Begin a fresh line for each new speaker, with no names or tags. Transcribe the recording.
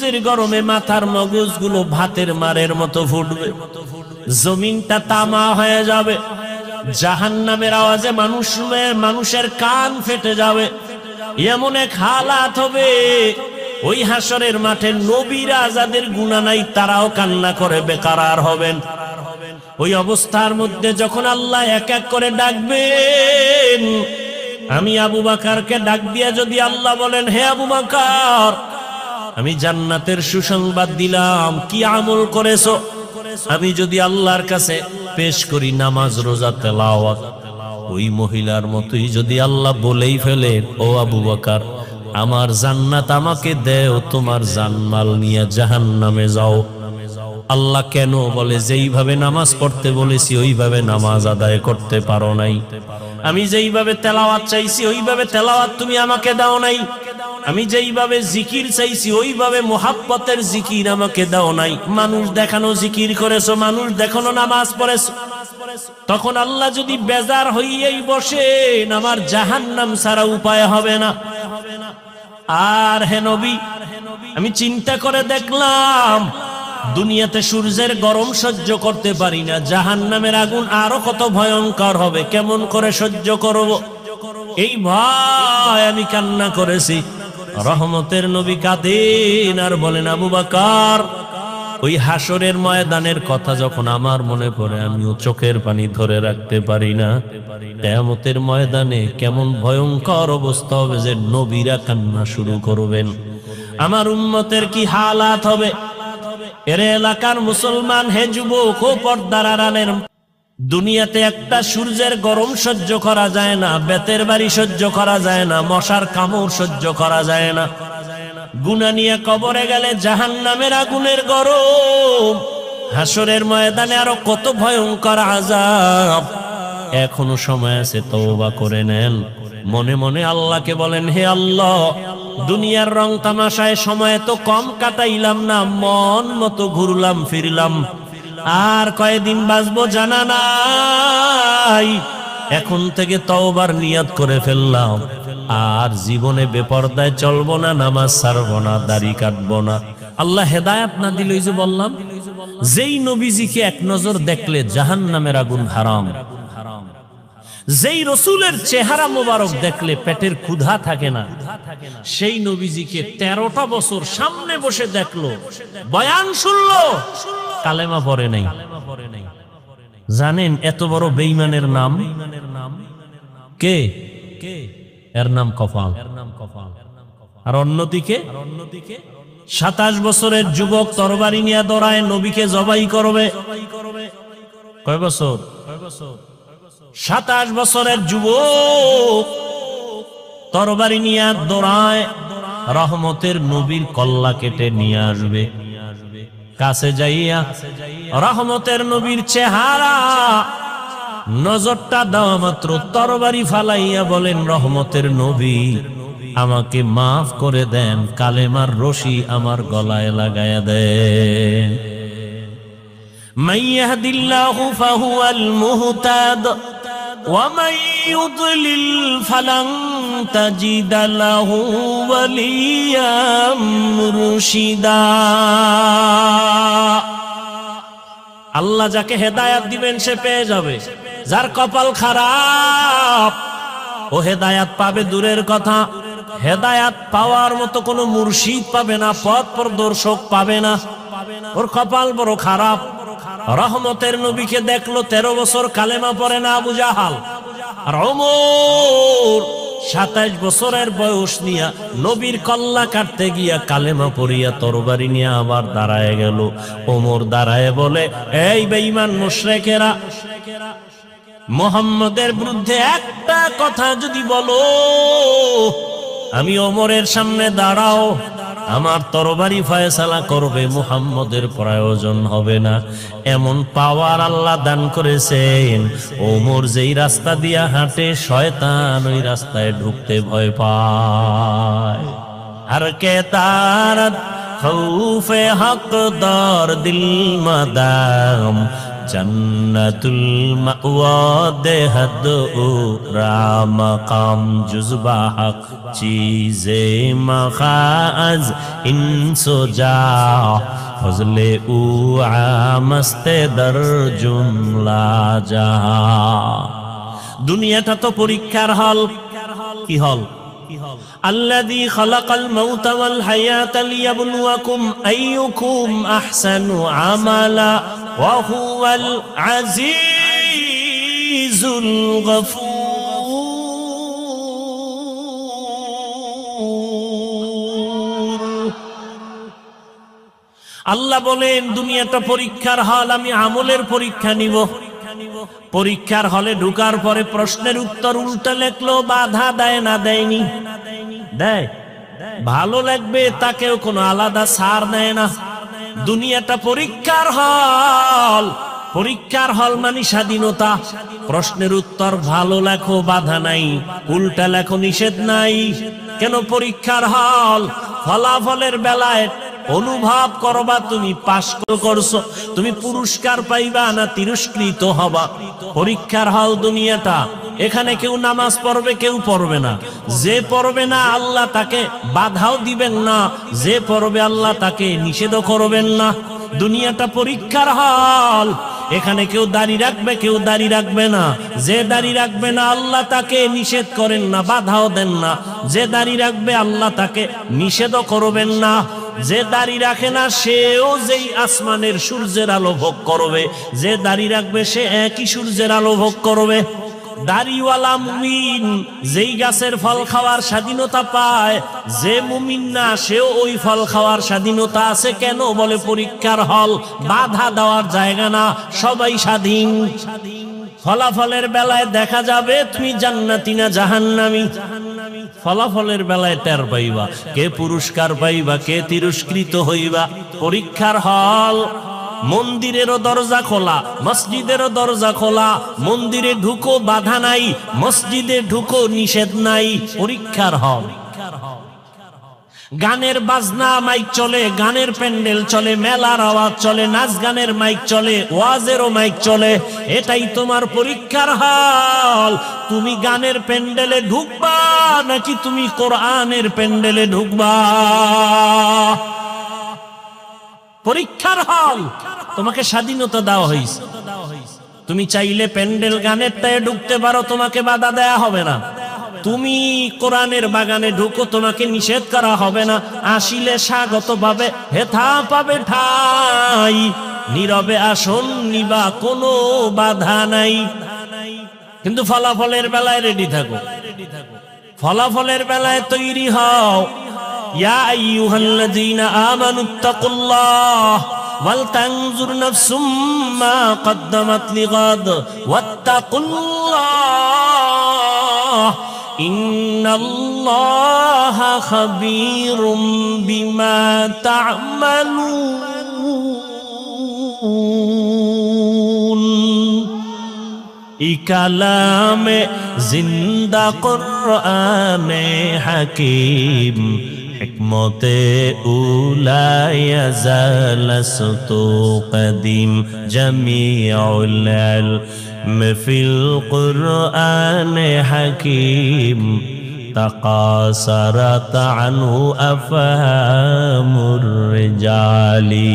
সূর্যের গরমে মাথার মগজগুলো ভাতের মারের মতো ফুটবে, জমিনটা তামা হয়ে যাবে, জাহান্নামের আওয়াজে মানুষের কান ফেটে যাবে। এমন এক হালাত হবে ওই হাসরের মাঠে নবীরা যাদের গুনাহ নাই তারাও কান্না করে বেকারার হবেন। ওই অবস্থার মধ্যে যখন আল্লাহ এক এক করে ডাকবেন, আমি আবু বকরকে ডাক দিয়া যদি আল্লাহ বলেন, হে আবু বকর, আমি জান্নাতের সুসংবাদ দিলাম, কি আমল করেছো? আমি যদি আল্লাহর কাছে পেশ করি নামাজ, রোজা, তেলাওয়াত, ওই মহিলার মতোই যদি আল্লাহ বলেই ফেলে, ও আবু বকর, আমার জান্নাত আমাকে দেও, তোমার জানমাল নিয়ে জাহান্নামে যাও। আল্লাহ কেন বলে, যেইভাবে নামাজ পড়তে বলেছি ওইভাবে নামাজ আদায় করতে পারো নাই, আমি যেইভাবে তেলাওয়াত চাইছি ওইভাবে তেলাওয়াত তুমি আমাকে দাও নাই, আমি যেইভাবে জিকির চাইছি ওইভাবে মুহাব্বতের জিকির আমাকে দাও নাই। মানুষ দেখানো জিকির করেছো, মানুষ দেখানো নামাজ পড়েছো। তখন আল্লাহ যদি বেজার হইয়াই বসেন, আমার জাহান্নাম ছাড়া উপায় হবে না। আর হে নবী, আমি চিন্তা করে দেখলাম দুনিয়াতে সূর্যের গরম সহ্য করতে পারি না, জাহান্নামের আগুন আরো কত ভয়ঙ্কর হবে, কেমন করে সহ্য করব? এই ভয় আমি কান্না করেছি। রহমতের নবী কাঁদেন আর বলেন, আবু বকর, ওই হাসরের ময়দানের কথা যখন আমার মনে পড়ে আমিও চোখের পানি ধরে রাখতে পারি না। কিয়ামতের ময়দানে কেমন ভয়ঙ্কর অবস্থা হবে যে নবীরা কান্না শুরু করবেন, আমার উম্মতের কি হালাত হবে। এর এলাকার মুসলমান, হে যুবক ও পর্দার আড়ালের, দুনিয়াতে একটা সূর্যের গরম সহ্য করা যায় না, বেতের বাড়ি সহ্য করা যায় না, মশার কামড় সহ্য করা যায় না। গুনাহ নিয়ে কবরে গেলে জাহান্নামের আগুনের গরম, হাসরের ময়দানে আরো কত ভয়ঙ্কর আযাব। এখনো সময় আছে, তওবা করে নেন। মনে মনে আল্লাহকে বলেন, হে আল্লাহ, দুনিয়ার রং তামাশায় সময় তো কম কাটাইলাম না, মন মতো ঘুরলাম ফিরলাম, আর কয়দিন বাঁচবো জানা নাই। এখন থেকে তওবার নিয়ত করে ফেললাম, আর জীবনে বেপরদায় চলবো না, নামাজ ছাড়বো না, দাড়ি কাটবো না। আল্লাহ হেদায়েত না দিল, যে বললাম, যেই নবীজিকে এক নজর দেখলে জাহান্নামের আগুন হারাম, যেই রসুলের চেহারা মোবারক দেখলে পেটের ক্ষুধা থাকে না, সেই নবীজিকে 13টা বছর সামনে বসে দেখলো, বয়ান শুনলো, কালেমা পড়ে নাই। জানেন এত বড় বেঈমানের নাম কে? এর নাম কফাল। আর অন্যদিকে 27 বছরের যুবক তরবারি নিয়ে দৌড়ায়, নবীকে জবাই করবে। কয় বছর? 27 বছরের যুবক তরবারি নিয়ে দৌড়ায়, রহমতের নবীর কল্লা কেটে নিয়ে আসবে। কাছে যাইয়া রহমতের নবীর চেহারা নজরটা দেওয়া মাত্র তরবারি ফালাইয়া বলেন, রহমতের নবী, আমাকে মাফ করে দেন, কালেমার রশি আমার গলায় লাগায়া দেন। মাইয়াহদিল্লাহু ফাহুয়াল মুহতাদ ওয়া মান ইউদ্লিল ফালান তাজিদা লাহু ওয়ালিয়াম মুরশিদা। আল্লাহ যাকে হেদায়াত দিবেন সে পেয়ে যাবে, যার কপাল খারাপ ও হেদায়াত পাবে দূরের কথা, হেদায়াত পাওয়ার মতো কোনো মুর্শিদ পাবে না, পথ প্রদর্শক পাবে না, ওর কপাল বড় খারাপ। রহমতের নবীকে দেখলো, 13 বছর কালেমা পড়ে না আবু জাহাল। আর ওমর 27 বছরের বয়স নিয়া নবীর কল্লা কাটতে গিয়া কালেমা পড়িয়া তরবারি নিয়ে আবার দাঁড়ায় গেল। ওমর দাঁড়ায় বলে, এই বেঈমান মুশরিকেরা, মুহাম্মদের বিরুদ্ধে একটা কথা যদি বলো, আমি ওমরের সামনে দাঁড়াও, আমার তরবারি ফয়সালা করবে, মুহাম্মদের প্রয়োজন হবে না। এমন পাওয়ার আল্লাহ দান করেছেন, ওমর যেই রাস্তা দিয়া হাঁটে শয়তান ওই রাস্তায় ঢুকতে ভয় পায়। আর কে তার খৌফে হকদার দিল মাদাম जन्नतुल मअवा देहद उरा मकाम जुज़बा हक चीज़े मखाज़ इंसो जा फज़ले उ आमस्ते दर जुमला जहा। दुनियाटा तो परीक्षार हल की हल अल्लज़ी खलक़ल मौत वल हयात लियब्लुवकुम अय्युकुम अहसनु अमला व हुवल अज़ीज़ुल गफूर। আল্লাহ বলেন দুনিয়াটা পরীক্ষার হল, আমি আমলের পরীক্ষা নিব। পরীক্ষার হলে ঢোকার পরে প্রশ্নের উত্তর উল্টা লেখলো, বাধা দেয় না দেয়নি? দেয়। ভালো লাগবে তাকেও কোনো আলাদা ছাড় দেয় না। দুনিয়াটা পরীক্ষার হল। পরীক্ষার হল মানে স্বাধীনতা। প্রশ্নের উত্তর ভালো লেখো, বাধা নাই, উল্টা লেখো, নিষেধ নাই। কেন পরীক্ষার হল? ফলাফলের বেলায় অনুভব করবা তুমি পাস করছো, তুমি পুরস্কার পাইবা না তিরস্কৃত হবা। পরীক্ষার হল দুনিয়াটা। এখানে কেউ নামাজ পড়বে, কেউ পড়বে না। যে পড়বে না আল্লাহ তাকে বাধাও দিবেন না, যে পড়বে আল্লাহ তাকে নিষেধও করবেন না। দুনিয়াটা পরীক্ষার হল। এখানে কেউ দাড়ি রাখবে, কেউ দাড়ি রাখবে না। যে দাড়ি রাখবে না আল্লাহ তাকে নিষেধ করেন না, বাধাও দেন না। যে দাড়ি রাখবে আল্লাহ তাকে নিষেধও করবেন না। যে দাড়ি রাখে না সেও যেই আসমানের সূর্যের আলো ভোগ করবে, যে দাড়ি রাখবে সে একই সূর্যের আলো ভোগ করবে। দাড়িওয়ালা মুমিন যেই গাছের ফল খাওয়ার স্বাধীনতা পায়, যে মুমিন না সেও ওই ফল খাওয়ার স্বাধীনতা আছে। কেন? বলে পরীক্ষার হল, বাধা দেওয়ার জায়গা না, সবাই স্বাধীন। ফলাফলের বেলায় দেখা যাবে তুমি জান্নাতি না জাহান্নামী। ফলাফলের বেলায় টের পাইবা কে পুরস্কার পাইবা, কে তিরস্কৃত হইবা। পরীক্ষার হল। মন্দিরেরও দরজা খোলা, মসজিদেরও দরজা খোলা। মন্দিরে ঢুকো, বাধা নাই। মসজিদে ঢুকো, নিষেধ নাই। পরীক্ষার হল। গানের বাজনা মাইক চলে, গানের প্যান্ডেল চলে, মেলার আওয়াজ চলে, নাচ গানের মাইক চলে, ওয়াজেরও মাইক চলে। এটাই তোমার পরীক্ষার হল। তুমি গানের প্যান্ডেলে ঢুকবা নাকি তুমি কোরআনের প্যান্ডেলে ঢুকবা? পরীক্ষার হল। তোমাকে স্বাধীনতা দেওয়া হয়েছে। তুমি চাইলে প্যান্ডেল গানেরটায় ঢুকতে পারো, তোমাকে বাধা দেয়া হবে না। তুমি কোরআনের বাগানে ঢুকো, তোমাকে নিষেধ করা হবে না। আসিলে স্বাগত পাবে, হেথা পাবে ঠাই। নীরবে আসন নিবা, কোনো বাধা নাই। কিন্তু ফলাফলের বেলায় রেডি থাকো। ফলাফলের বেলায় তৈরি হও। ইয়া আইয়ুহাল্লাযীনা আমানুত্তাকুল্লাহ ওয়াল তানজুর নাফসুম মা কদ্দামাত লিগাদ ওয়াত্তাকুল্লাহ ইন্নাল্লাহা খাবীরুম বিমা তা'মালুন। ইকালামে জিন্দা কুরআনে হাকিম হিকমতে উলায়া জালাসতু কদিম জামিউল ইলম ফিল কুরআনে হাকিম তাকাসারাত আনহু আফহামুর রিজালি।